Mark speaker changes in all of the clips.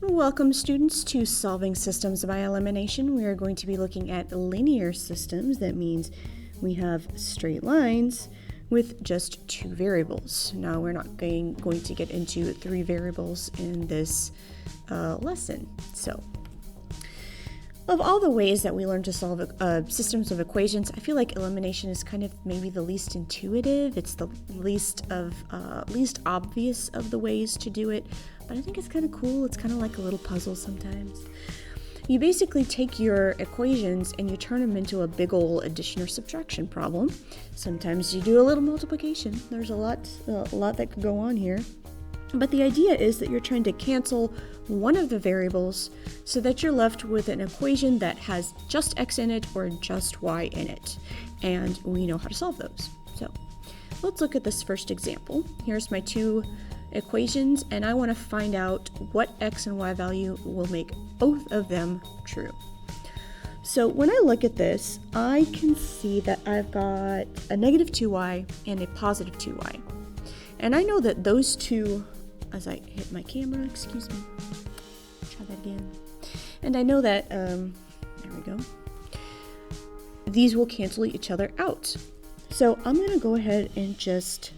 Speaker 1: Welcome students to Solving Systems by Elimination. We are going to be looking at linear systems. That means we have straight lines with just two variables. Now we're not going to get into three variables in this lesson. So of all the ways that we learn to solve systems of equations, I feel like elimination is kind of maybe the least intuitive. It's the least obvious of the ways to do it, but I think it's kind of cool. It's kind of like a little puzzle sometimes. You basically take your equations and you turn them into a big ol' addition or subtraction problem. Sometimes you do a little multiplication. There's a lot that could go on here. But the idea is that you're trying to cancel one of the variables so that you're left with an equation that has just x in it or just y in it. And we know how to solve those. So let's look at this first example. Here's my two equations, and I want to find out what x and y value will make both of them true. So when I look at this, I can see that I've got a negative 2y and a positive 2y. And I know that those two, as I hit my camera, excuse me, try that again. And I know that, there we go, these will cancel each other out. So I'm going to go ahead and just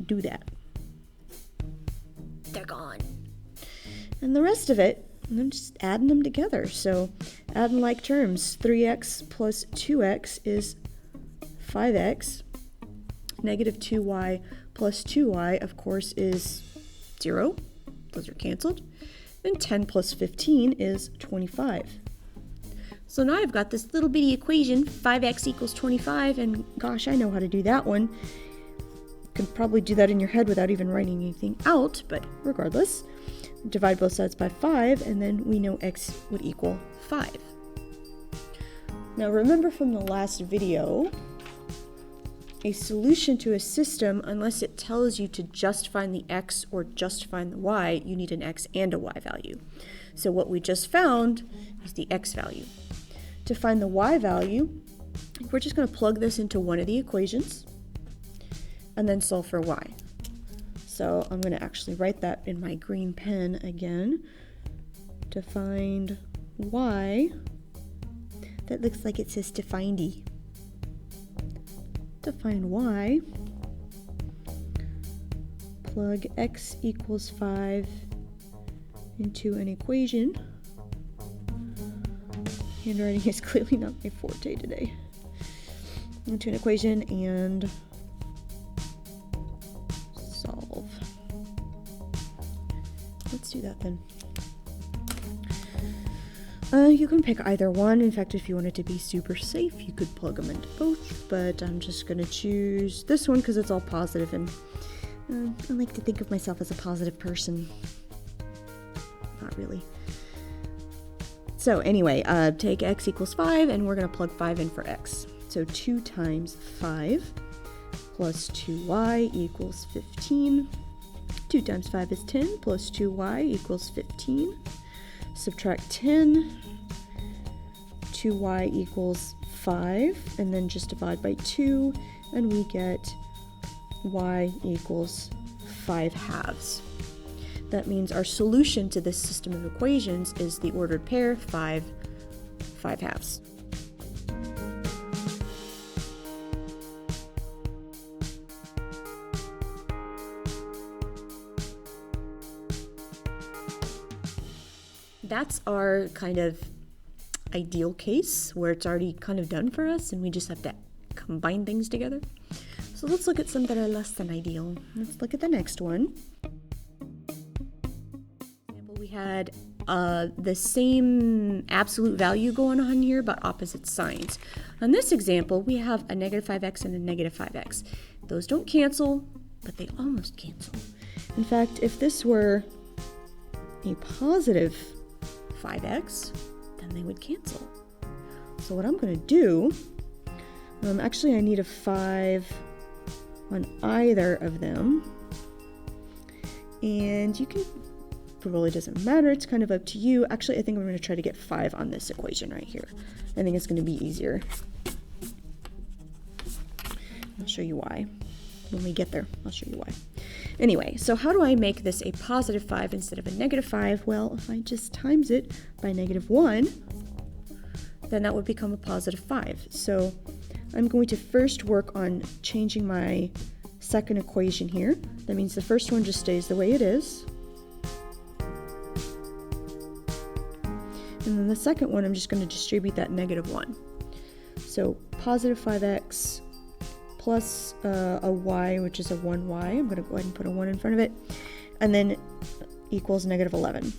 Speaker 1: do that. They're gone. And the rest of it, I'm just adding them together. So adding like terms, 3x plus 2x is 5x. Negative 2y plus 2y, of course, is 0. Those are canceled. And 10 plus 15 is 25. So now I've got this little bitty equation, 5x equals 25, and gosh, I know how to do that one. You can probably do that in your head without even writing anything out, but regardless, divide both sides by 5, and then we know x would equal 5. Now remember from the last video, a solution to a system, unless it tells you to just find the x or just find the y, you need an x and a y value. So what we just found is the x value. To find the y value, we're just going to plug this into one of the equations and then solve for y. So I'm going to actually write that in my green pen again. To find y, that looks like it says to find y. To find y, plug x equals 5 into an equation. Handwriting is clearly not my forte today. Into an equation and solve. Let's do that then. You can pick either one. In fact, if you wanted to be super safe, you could plug them into both, but I'm just going to choose this one because it's all positive, and I like to think of myself as a positive person. Not really. So anyway, take x equals 5, and we're going to plug 5 in for x. So 2 times 5 plus 2y equals 15. 2 times 5 is 10, plus 2y equals 15. Subtract 10, 2y equals 5, and then just divide by 2, and we get y equals 5 halves. That means our solution to this system of equations is the ordered pair 5 halves. That's our kind of ideal case where it's already kind of done for us and we just have to combine things together. So let's look at some that are less than ideal. Let's look at the next one. We had the same absolute value going on here, but opposite signs. On this example, we have a negative 5x and a negative 5x. Those don't cancel, but they almost cancel. In fact, if this were a positive 5x, then they would cancel. So what I'm going to do, actually I need a 5 on either of them, and you can, it really doesn't matter, it's kind of up to you. Actually, I think I'm going to try to get 5 on this equation right here. I think it's going to be easier. I'll show you why. When we get there, I'll show you why. Anyway, so how do I make this a positive 5 instead of a negative 5? Well, if I just times it by negative 1, then that would become a positive 5. So I'm going to first work on changing my second equation here. That means the first one just stays the way it is. And then the second one, I'm just going to distribute that negative 1. So positive 5x plus a y, which is a 1y. I'm going to go ahead and put a 1 in front of it. And then equals negative 11.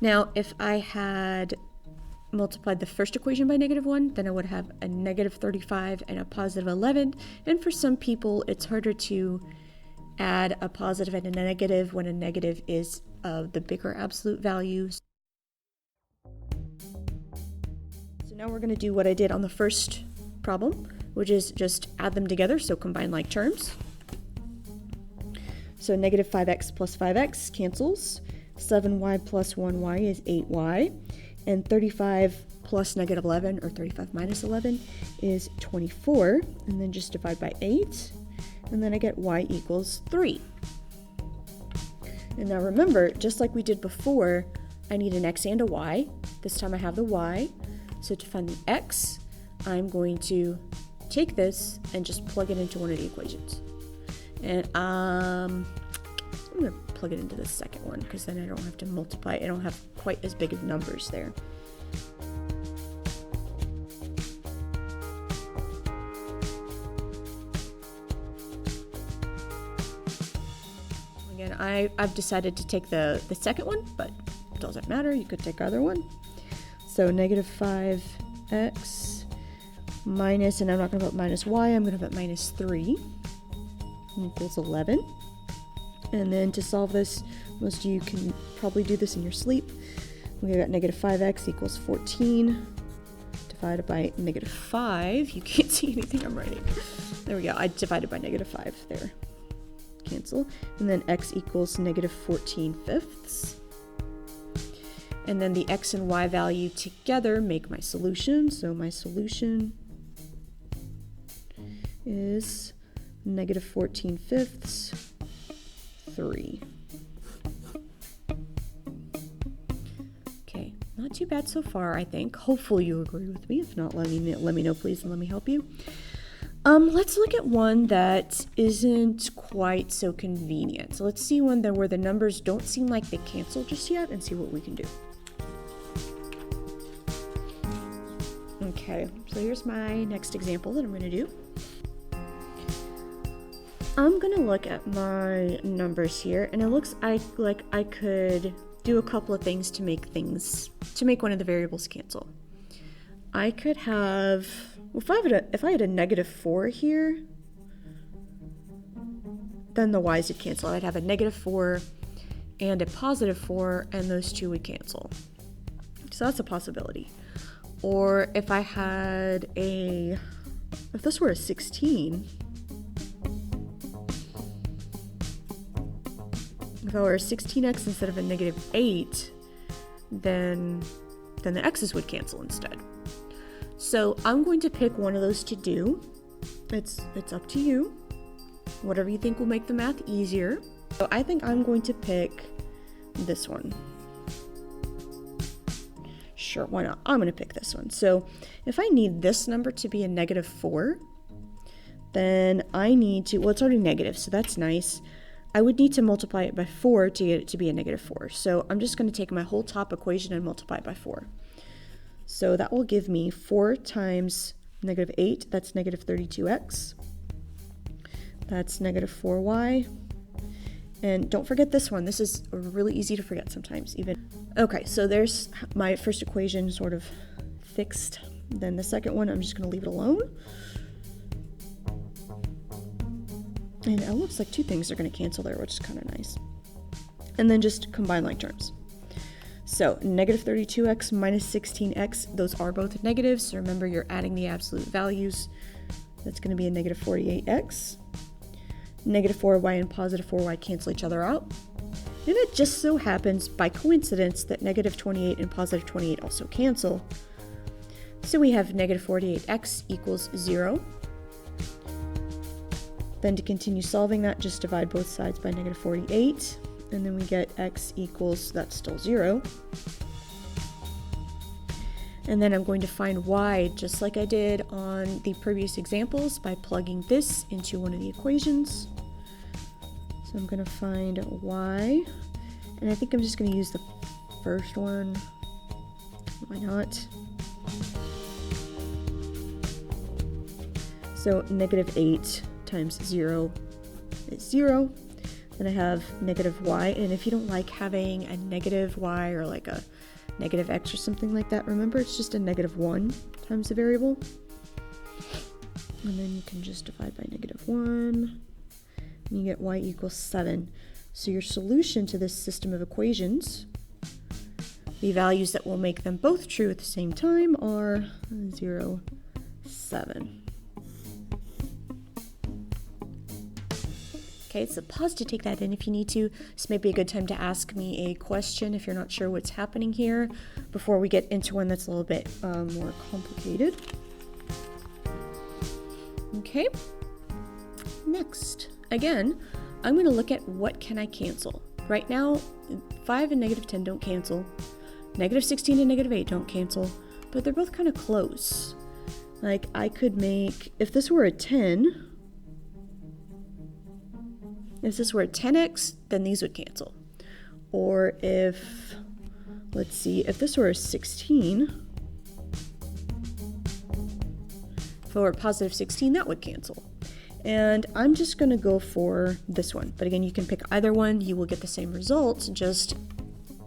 Speaker 1: Now, if I had multiplied the first equation by negative 1, then I would have a negative 35 and a positive 11. And for some people, it's harder to add a positive and a negative when a negative is the bigger absolute values. So now we're going to do what I did on the first problem, which is just add them together, so combine like terms. So negative 5x plus 5x cancels. 7y plus 1y is 8y. And 35 plus negative 11, or 35 minus 11, is 24. And then just divide by 8. And then I get y equals 3. And now remember, just like we did before, I need an x and a y. This time I have the y. So to find the x, I'm going to take this and just plug it into one of the equations. And I'm going to plug it into the second one because then I don't have to multiply. I don't have quite as big of numbers there. Again, I've decided to take the second one, but it doesn't matter. You could take either one. So negative 5x minus, and I'm not going to put minus y, I'm going to put minus 3 equals 11. And then to solve this, most of you can probably do this in your sleep. We got negative 5x equals 14 divided by negative 5. You can't see anything I'm writing. There we go. I divided by negative 5 there. Cancel. And then x equals negative 14 fifths. And then the x and y value together make my solution. So my solution is negative 14 fifths, 3. Okay, not too bad so far, I think. Hopefully you agree with me. If not, let me know, please, and let me help you. Let's look at one that isn't quite so convenient. So let's see one where the numbers don't seem like they cancel just yet and see what we can do. Okay, so here's my next example that I'm going to do. I'm going to look at my numbers here, and it looks like I could do a couple of things to make one of the variables cancel. I could have, if I had a negative 4 here, then the y's would cancel. I'd have a negative 4 and a positive 4, and those two would cancel. So that's a possibility. Or if this were a 16, if I were a 16x instead of a negative 8, then the x's would cancel instead. So I'm going to pick one of those to do. It's up to you. Whatever you think will make the math easier. So I think I'm going to pick this one. Sure, why not? I'm going to pick this one. So if I need this number to be a negative 4, then I need to, well, it's already negative, so that's nice. I would need to multiply it by 4 to get it to be a negative 4. So I'm just going to take my whole top equation and multiply it by 4. So that will give me 4 times negative 8, that's negative 32x. That's negative 4y. And don't forget this one. This is really easy to forget sometimes, even. Okay, so there's my first equation sort of fixed. Then the second one, I'm just going to leave it alone. And it looks like two things are going to cancel there, which is kind of nice. And then just combine like terms. So negative 32x minus 16x, those are both negatives. So remember, you're adding the absolute values. That's going to be a negative 48x. Negative 4y and positive 4y cancel each other out. And it just so happens, by coincidence, that negative 28 and positive 28 also cancel. So we have negative 48x equals 0. Then to continue solving that, just divide both sides by negative 48, and then we get x equals, that's still 0. And then I'm going to find y just like I did on the previous examples by plugging this into one of the equations. So I'm going to find y, and I think I'm just going to use the first one. Why not? So negative 8 times 0 is 0. Then I have negative y, and if you don't like having a negative y or like a negative x or something like that, remember it's just a negative 1 times the variable. And then you can just divide by negative 1, and you get y equals 7. So your solution to this system of equations, the values that will make them both true at the same time, are 0, 7. Okay, so pause to take that in if you need to. This may be a good time to ask me a question if you're not sure what's happening here before we get into one that's a little bit more complicated. Okay, next, again, I'm going to look at what can I cancel. Right now, 5 and negative 10 don't cancel. Negative 16 and negative 8 don't cancel, but they're both kind of close. Like I could make, if this were a 10, if this were a 10x, then these would cancel. Or if, let's see, if this were a 16, if it were a positive 16, that would cancel. And I'm just going to go for this one. But again, you can pick either one. You will get the same results, just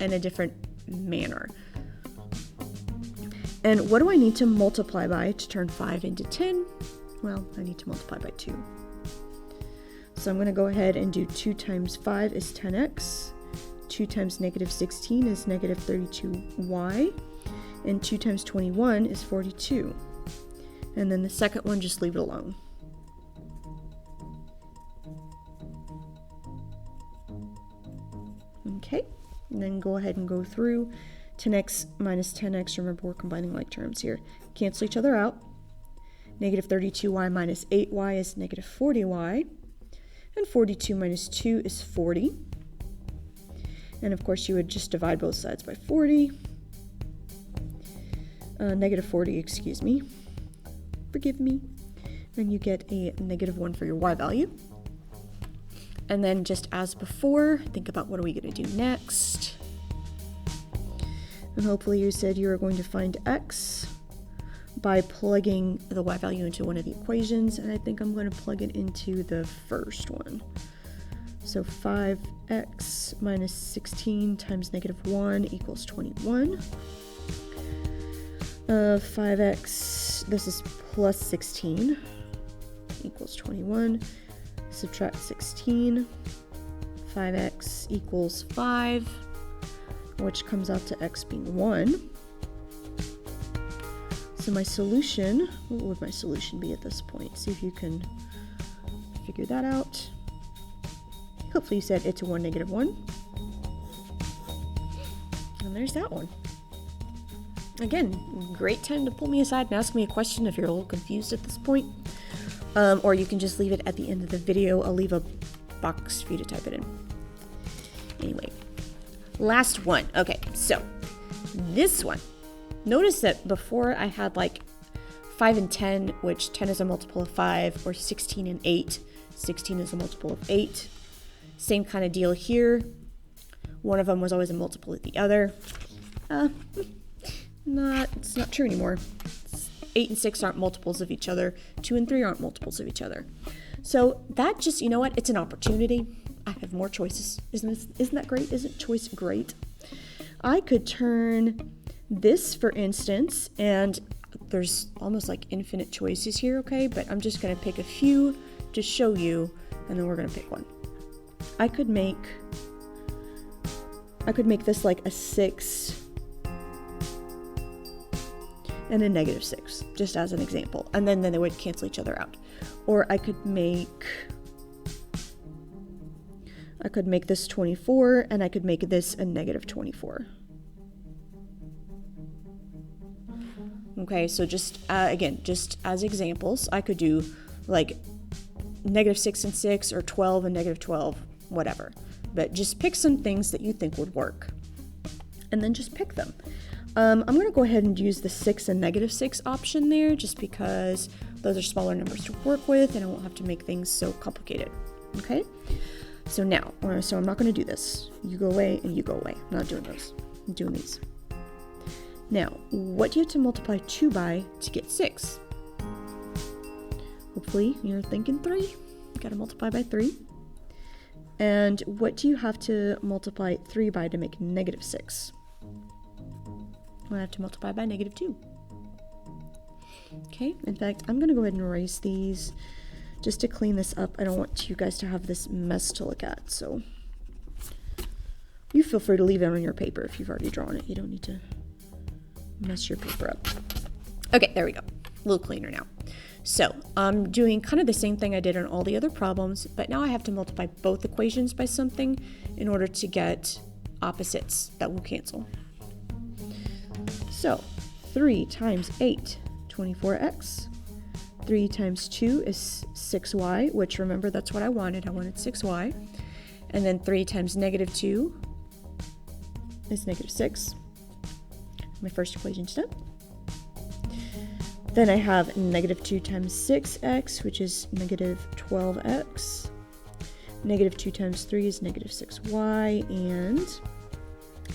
Speaker 1: in a different manner. And what do I need to multiply by to turn 5 into 10? Well, I need to multiply by 2. So I'm going to go ahead and do 2 times 5 is 10x, 2 times negative 16 is negative 32y, and 2 times 21 is 42. And then the second one, just leave it alone. Okay, and then go ahead and go through 10x minus 10x. Remember, we're combining like terms here. Cancel each other out. Negative 32y minus 8y is negative 40y. And 42 minus 2 is 40. And of course, you would just divide both sides by 40. Negative 40, excuse me. Forgive me. And you get a negative 1 for your y value. And then just as before, think about what are we going to do next. And hopefully you said you were going to find x by plugging the y value into one of the equations, and I think I'm going to plug it into the first one. So 5x minus 16 times negative 1 equals 21. 5x, this is plus 16, equals 21. Subtract 16. 5x equals 5, which comes out to x being 1. So my solution, what would my solution be at this point? See if you can figure that out. Hopefully you said it's a 1, negative 1. And there's that one. Again, great time to pull me aside and ask me a question if you're a little confused at this point. Or you can just leave it at the end of the video. I'll leave a box for you to type it in. Anyway, last one. Okay, so this one. Notice that before I had like 5 and 10, which 10 is a multiple of 5, or 16 and 8. 16 is a multiple of 8. Same kind of deal here. One of them was always a multiple of the other. It's not true anymore. 8 and 6 aren't multiples of each other. 2 and 3 aren't multiples of each other. So that just, you know what? It's an opportunity. I have more choices. Isn't that great? Isn't choice great? I could turn this, for instance, and there's almost like infinite choices here, okay? But I'm just going to pick a few to show you, and then we're going to pick one. I could make this like a 6 and a negative 6, just as an example. And then they would cancel each other out. Or I could make this 24, and I could make this a negative 24. Okay, so just, again, just as examples, I could do like negative 6 and 6, or 12 and negative 12, whatever. But just pick some things that you think would work. And then just pick them. I'm going to go ahead and use the 6 and negative 6 option there, just because those are smaller numbers to work with and I won't have to make things so complicated. Okay? So now, so I'm not going to do this. You go away and you go away. I'm not doing those. I'm doing these. Now, what do you have to multiply 2 by to get 6? Hopefully you're thinking 3. You got to multiply by 3. And what do you have to multiply 3 by to make negative 6? I have to multiply by negative 2. Okay, in fact, I'm going to go ahead and erase these just to clean this up. I don't want you guys to have this mess to look at, so you feel free to leave it on your paper if you've already drawn it. You don't need to mess your paper up. Okay, there we go. A little cleaner now. So I'm doing kind of the same thing I did on all the other problems, but now I have to multiply both equations by something in order to get opposites that will cancel. So 3 times 8, 24x. 3 times 2 is 6y, which remember that's what I wanted. I wanted 6y. And then 3 times negative 2 is negative 6. My first equation step. Then I have negative 2 times 6x, which is negative 12x. Negative 2 times 3 is negative 6y. And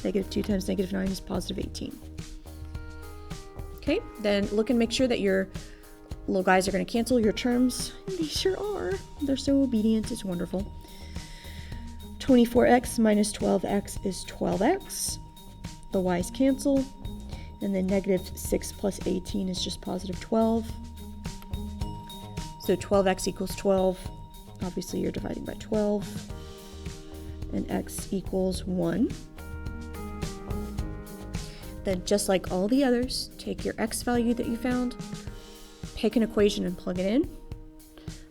Speaker 1: negative 2 times negative 9 is positive 18. Okay, then look and make sure that your little guys are going to cancel your terms. They sure are. They're so obedient. It's wonderful. 24x minus 12x is 12x. The y's cancel. And then negative 6 plus 18 is just positive 12. So 12x equals 12. Obviously, you're dividing by 12. And x equals 1. Then, just like all the others, take your x value that you found, pick an equation and plug it in.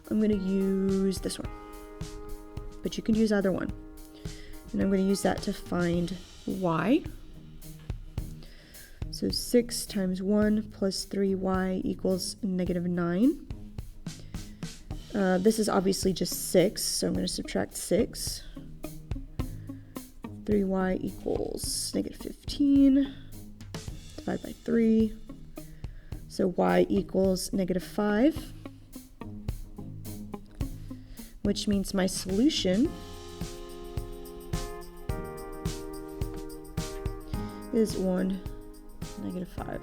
Speaker 1: I'm going to use this one, but you can use either one. And I'm going to use that to find y. So 6 times 1 plus 3y equals negative 9. This is obviously just 6, so I'm going to subtract 6. 3y equals negative 15. Divide by 3. So y equals negative 5. Which means my solution is 1, negative 5.